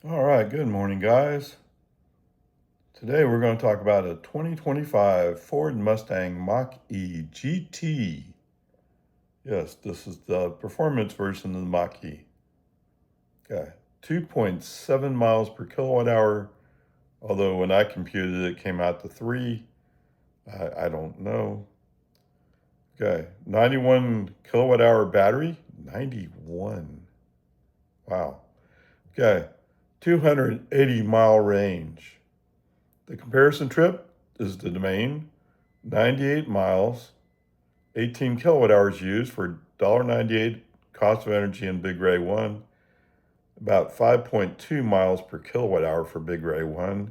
All right, good morning, guys. Today we're going to talk about a 2025 Ford Mustang Mach-E GT. Yes, this is the performance version of the Mach-E. Okay, 2.7 miles per kilowatt hour, although when I computed it, it came out to 3. I don't know. Okay, 91 kilowatt hour battery, 91. Wow. Okay, 280-mile range. The comparison trip is the domain, 98 miles, 18 kilowatt hours used for $1.98 cost of energy in Big Ray 1, about 5.2 miles per kilowatt hour for Big Ray 1.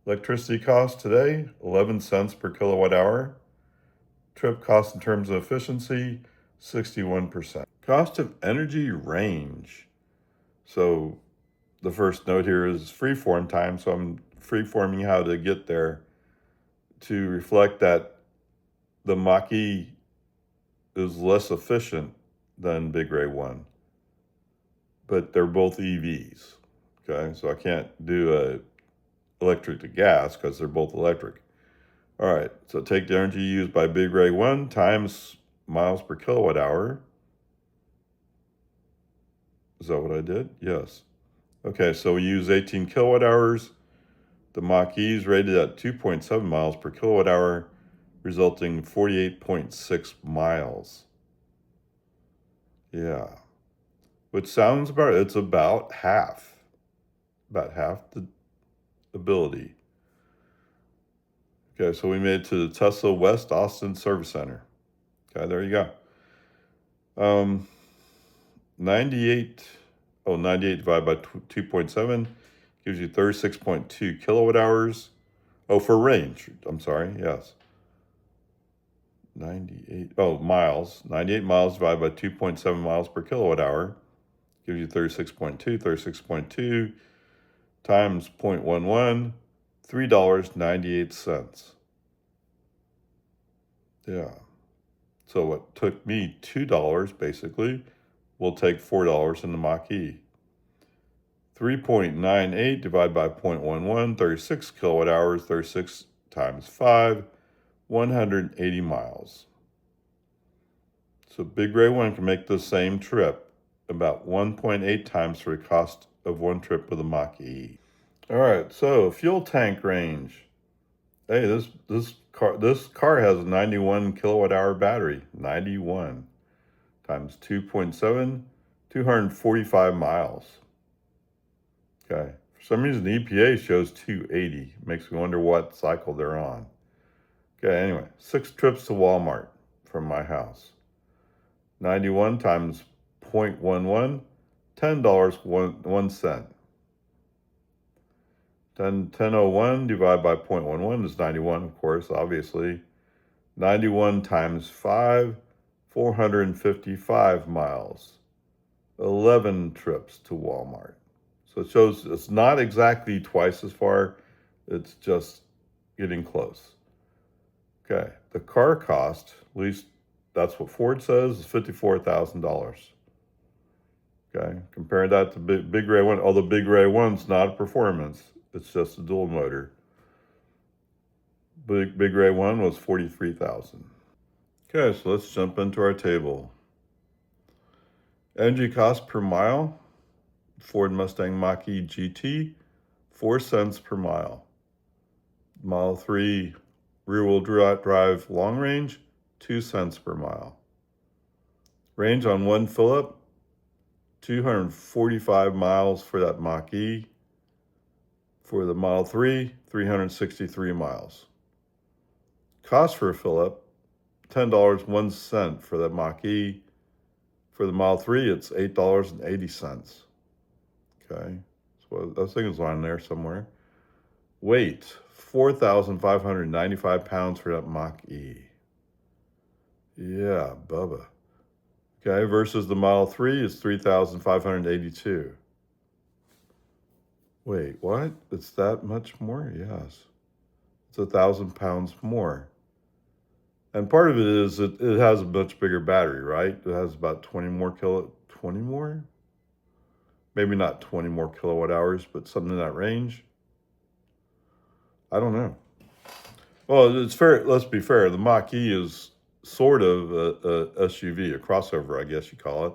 Electricity cost today, 11 cents per kilowatt hour. Trip cost in terms of efficiency, 61%. Cost of energy range. So the first note here is freeform time, so I'm freeforming how to get there to reflect that the Mach-E is less efficient than Big Ray 1, but they're both EVs. Okay, so I can't do a electric to gas because they're both electric. All right, so take the energy used by Big Ray 1 times miles per kilowatt hour. Is that what I did? Yes. Okay, so we use 18 kilowatt hours. The Mach-E is rated at 2.7 miles per kilowatt hour, resulting in 48.6 miles. Yeah. Which sounds it's about half the ability. Okay, so we made it to the Tesla West Austin Service Center. Okay, there you go. 98 divided by 2.7 gives you 36.2 kilowatt hours. Oh, for range, I'm sorry, yes. miles. 98 miles divided by 2.7 miles per kilowatt hour gives you 36.2. 36.2 times 0.11, $3.98. Yeah. So what took me $2 basically will take $4 in the Mach-E. 3.98 divided by 0.11, 36 kilowatt hours, 36 times 5, 180 miles. So Big Ray 1 can make the same trip about 1.8 times for the cost of one trip with a Mach-E. All right, so fuel tank range. Hey, this car has a 91 kilowatt hour battery. 91 times 2.7, 245 miles. Okay. For some reason, the EPA shows 280. Makes me wonder what cycle they're on. Okay, anyway, 6 trips to Walmart from my house. 91 times 0.11, $10, 1 cent. 1001 divided by 0.11 is 91, of course, obviously. 91 times 5, 455 miles. 11 trips to Walmart. So it shows it's not exactly twice as far, it's just getting close. Okay, the car cost, at least that's what Ford says, is $54,000. Okay, compare that to Big Ray 1, although Big Ray 1's not a performance, it's just a dual motor. Big Ray 1 was $43,000. Okay, so let's jump into our table. Energy cost per mile, Ford Mustang Mach-E GT, 4 cents per mile. Model 3 rear-wheel drive long range, 2 cents per mile. Range on one fill-up, 245 miles for that Mach-E. For the Model 3, 363 miles. Cost for a fill-up, $10, 1 cent for that Mach-E. For the Model 3, it's $8.80. Okay, so that thing is on there somewhere. Weight, 4,595 pounds for that Mach-E. Yeah, Bubba. Okay, versus the Model 3 is 3,582. Wait, what? It's that much more? Yes. It's 1,000 pounds more. And part of it is it has a much bigger battery, right? It has about 20 more? 20 more? Maybe not 20 more kilowatt hours, but something in that range. I don't know. Well, it's fair. Let's be fair. The Mach-E is sort of a SUV, a crossover, I guess you call it,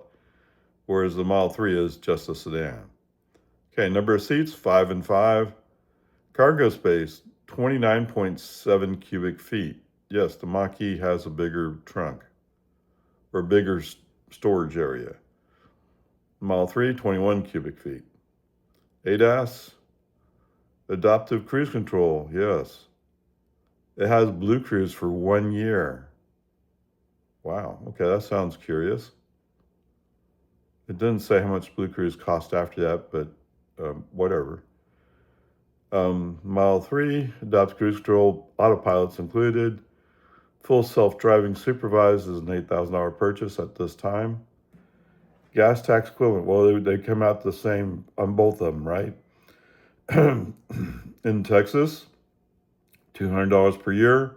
whereas the Model 3 is just a sedan. Okay, number of seats, 5 and 5. Cargo space, 29.7 cubic feet. Yes, the Mach-E has a bigger trunk or bigger storage area. Model 3, 21 cubic feet. ADAS, adaptive cruise control, yes. It has Blue Cruise for 1 year. Wow, okay, that sounds curious. It didn't say how much Blue Cruise cost after that, but whatever. Model 3, adaptive cruise control, autopilot's included. Full self-driving supervised is an $8,000 purchase at this time. Gas tax equivalent, well, they come out the same on both of them, right? In Texas, $200 per year,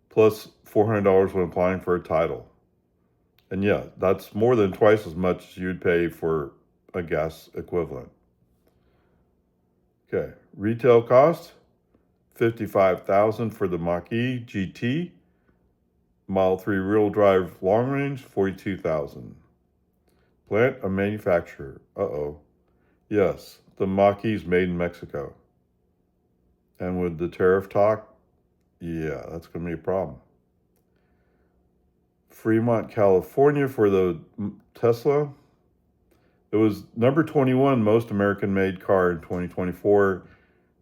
plus $400 when applying for a title. And yeah, that's more than twice as much as you'd pay for a gas equivalent. Okay, retail cost, $55,000 for the Mach-E GT. Model 3 rear-wheel drive long range, $42,000. Plant a manufacturer. Yes, the Mach-E is made in Mexico. And with the tariff talk, yeah, that's going to be a problem. Fremont, California for the Tesla. It was number 21 most American-made car in 2024,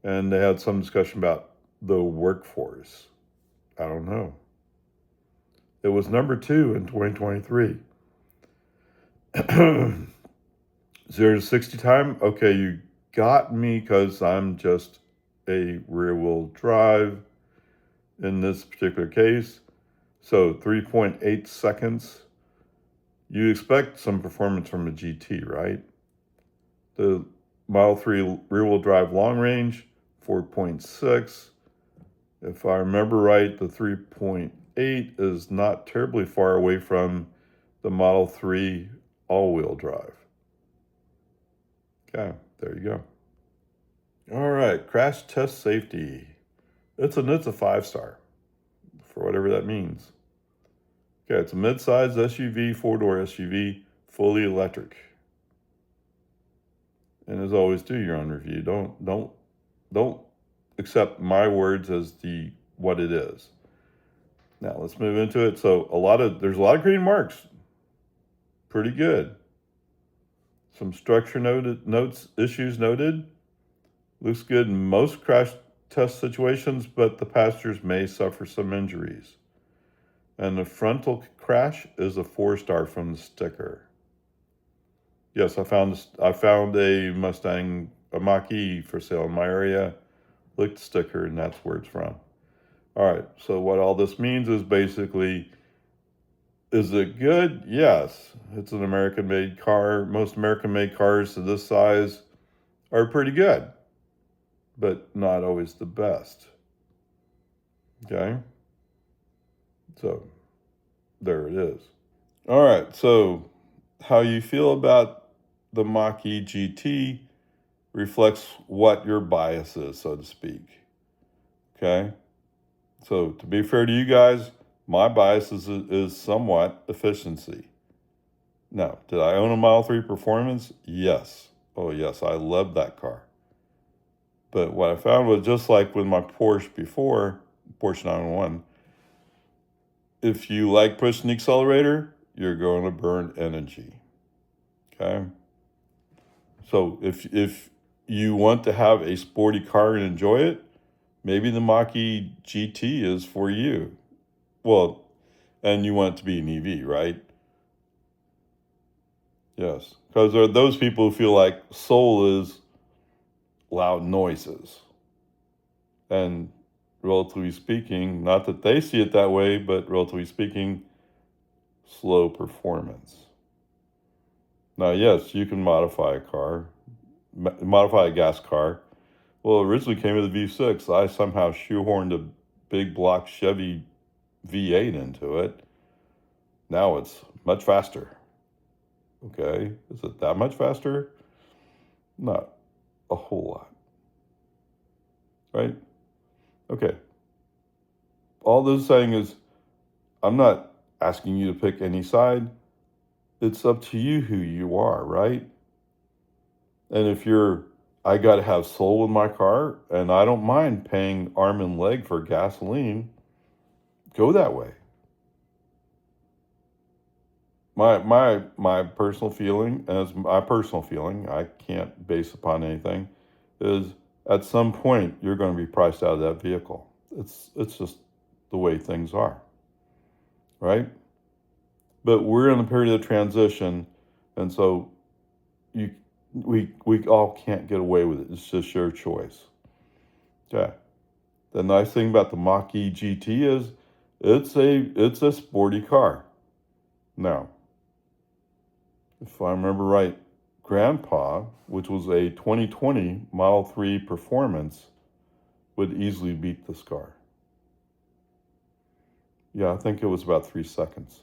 and they had some discussion about the workforce. I don't know. It was number 2 in 2023. 0 to 60 time. Okay, you got me because I'm just a rear-wheel drive in this particular case. So 3.8 seconds. You expect some performance from a GT, right? The Model 3 rear-wheel drive long range, 4.6. If I remember right, the 3.8 is not terribly far away from the Model 3 all-wheel drive. Okay, there you go. All right, crash test safety. It's a 5-star, for whatever that means. Okay, it's a mid-size SUV, 4-door SUV, fully electric. And as always, do your own review. Don't accept my words as what it is. Now let's move into it. So there's a lot of green marks. Pretty good. Some structure issues noted. Looks good in most crash test situations, but the passengers may suffer some injuries. And the frontal crash is a 4-star from the sticker. Yes, I found a Mach-E for sale in my area. Look at the sticker, and that's where it's from. All right, so what all this means is basically, is it good? Yes, it's an American-made car. Most American-made cars to this size are pretty good, but not always the best. Okay, so there it is. All right, so how you feel about the Mach-E GT reflects what your bias is, so to speak. Okay, so to be fair to you guys, my bias is somewhat efficiency. Now, did I own a Model 3 Performance? Yes. Oh, yes, I loved that car. But what I found was, just like with my Porsche before, Porsche 911, if you like pushing the accelerator, you're going to burn energy. Okay? So if you want to have a sporty car and enjoy it, maybe the Mach-E GT is for you. Well, and you want it to be an EV, right? Yes, because there are those people who feel like soul is loud noises. And relatively speaking, not that they see it that way, but relatively speaking, slow performance. Now, yes, you can modify a car, modify a gas car. Well, it originally came with a V6. I somehow shoehorned a big block Chevy V8 into it. Now it's much faster. Okay, is it that much faster? Not a whole lot, right? Okay. All this is saying is, I'm not asking you to pick any side. It's up to you who you are, right? And if I got to have soul in my car, and I don't mind paying arm and leg for gasoline, go that way. My personal feeling, as my personal feeling, I can't base upon anything, is at some point you're going to be priced out of that vehicle. It's just the way things are, right? But we're in a period of transition, and so you we all can't get away with it. It's just your choice. Okay. The nice thing about the Mach-E GT is it's a sporty car. Now, if I remember right, Grandpa, which was a 2020 Model 3 Performance, would easily beat this car. Yeah, I think it was about 3 seconds.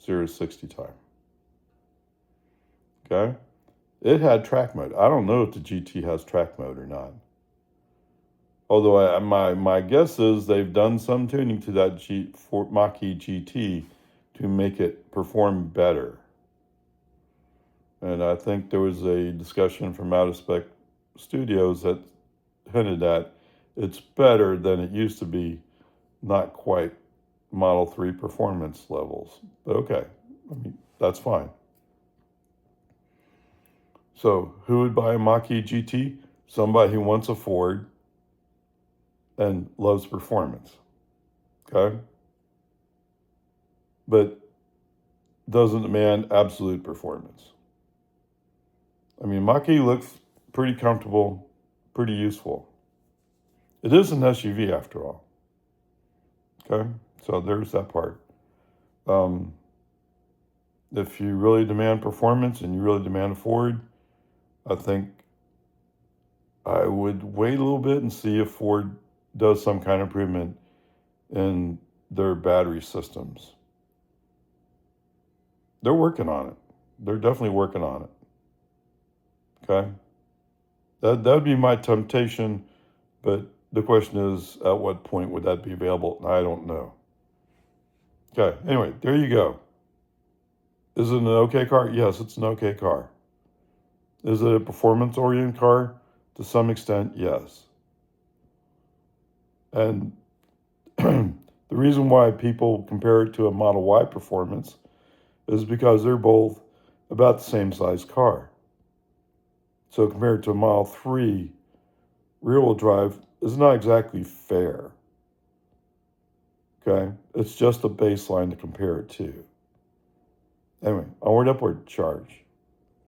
0 to 60 time. Okay? It had track mode. I don't know if the GT has track mode or not. Although my guess is they've done some tuning to that Ford Mach-E GT to make it perform better. And I think there was a discussion from Out of Spec Studios that hinted at it's better than it used to be, not quite Model 3 performance levels. But okay, I mean, that's fine. So who would buy a Mach-E GT? Somebody who wants a Ford and loves performance, okay? But doesn't demand absolute performance. I mean, Mach-E looks pretty comfortable, pretty useful. It is an SUV after all, okay? So there's that part. If you really demand performance and you really demand a Ford, I think I would wait a little bit and see if Ford does some kind of improvement in their battery systems. They're working on it. They're definitely working on it. Okay? That would be my temptation, but the question is, at what point would that be available? I don't know. Okay, anyway, there you go. Is it an okay car? Yes, it's an okay car. Is it a performance-oriented car? To some extent, yes. And the reason why people compare it to a Model Y Performance is because they're both about the same size car. So compared to a Model 3, rear-wheel drive is not exactly fair. Okay? It's just a baseline to compare it to. Anyway, onward, upward, charge.